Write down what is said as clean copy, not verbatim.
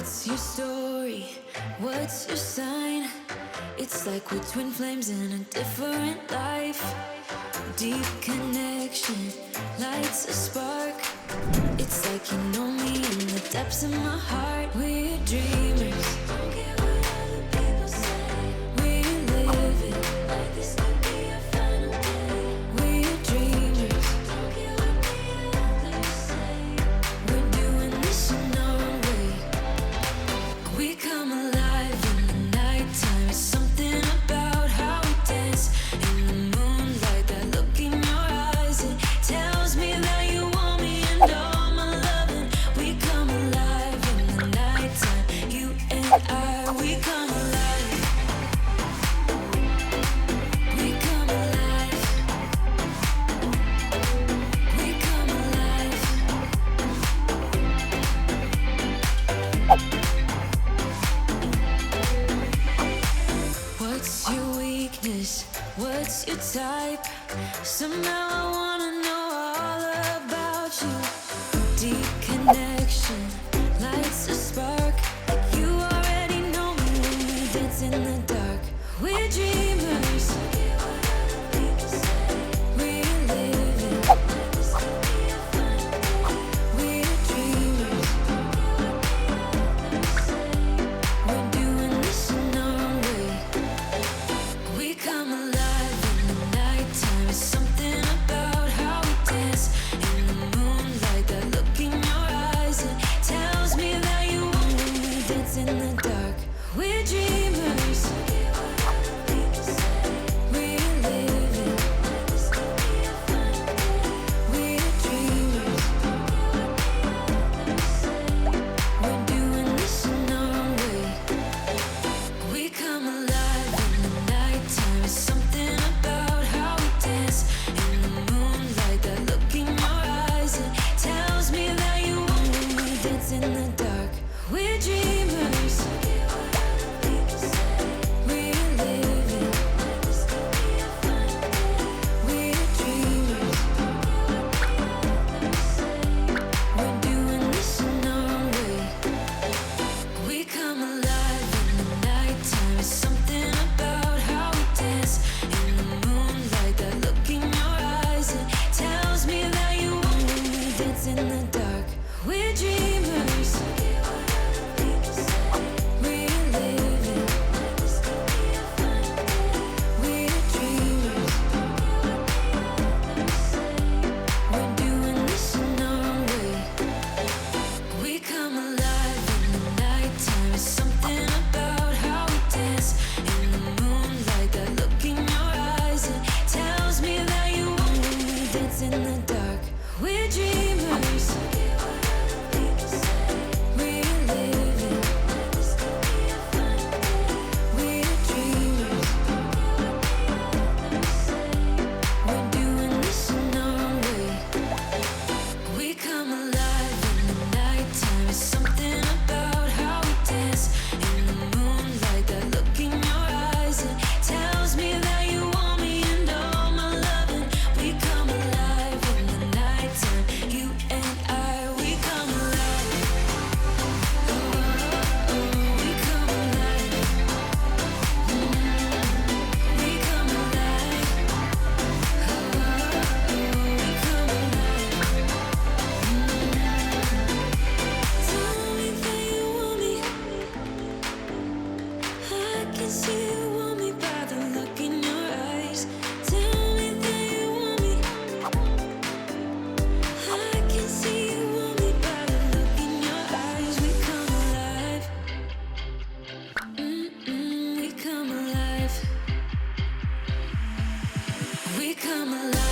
What's your story? What's your sign? It's like we're twin flames in a different life. Deep connection lights a spark. It's like you know me in the depths of my heart. We're dreamers. Don't care what other people say. We're living like this could be our final day. We're dreamers. Don't care what the others say. We're doing this in our own way. We come alive in the nighttime. It's something about how we dance in the moonlight. That look in your eyes, it tells me that you want me and all my loving. We come alive in the nighttime. You and I, we come alive. We come alive. We come alive. What's your weakness? What's your type? Somehow I wanna know all about you. Deep connection lights a spark. You already know me when we dance in the dark. We're dreamers. We're living. We're dreamers. We're doing this in our own way. We come alive in the nighttime. It's something about how we dance in the moonlight. That look in your eyes, it tells me that you want me when we dance in the dark. We're dreamers. We're living. We're dreamers. We're doing this in our own way. We come alive in the nighttime. It's something about how we dance in the moonlight. That look in your eyes, it tells me that you want me when we dance in the dark. We're dreamers. We're living. We're dreamers. We're doing this in our own way. We come alive in the nighttime. It's something about how we dance in the moonlight. That look in your eyes, it tells me that you want me when we dance in the dark. We're dreamers. We're living. We're dreamers. We're doing this in our own way. We come alive in the nighttime. It's something about how we dance in the moonlight. That look in your eyes, it tells me that you want me when we dance in the dark. We're dreamers. We're living. We're dreamers. We're doing this in our own way. We come alive in the nighttime. It's something about how we dance in the moonlight. That look in your eyes, it tells me that you want me and all my loving. We come alive in the nighttime. You and I, we come alive. Oh, oh, we come alive. We come alive. Oh, we come alive. Tell me that you want me. I can see you want me by the look in your eyes. Tell me that you want me. I can see you want me by the look in your eyes. We come alive. We come alive. We come alive.